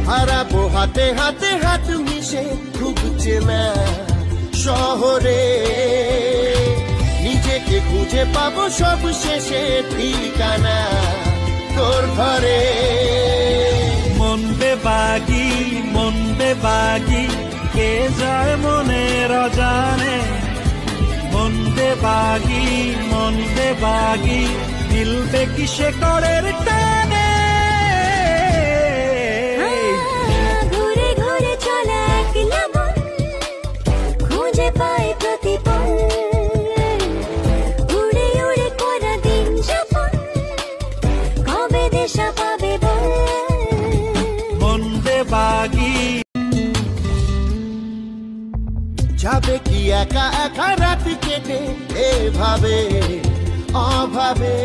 হারাবো হাতে হাতে হাত মিশে খুঁজছে না শহরে, নিজেকে খুঁজে পাবো সব শেষে ঠিকানা তোর ঘরে। মন বেবাগি কে যায় মনের অজানে, মন বেবাগি মিলবে কিসে করের টানে। ঘুরে ঘুরে চলা একলা মন খুঁজে পায় প্রতিপল, উড়ে উড়ে করা দিন যাপন কবে দেশা পাবে বল। মন বেবাগি যাবে কি একা একা রাত কেটে এভাবে অভাবে।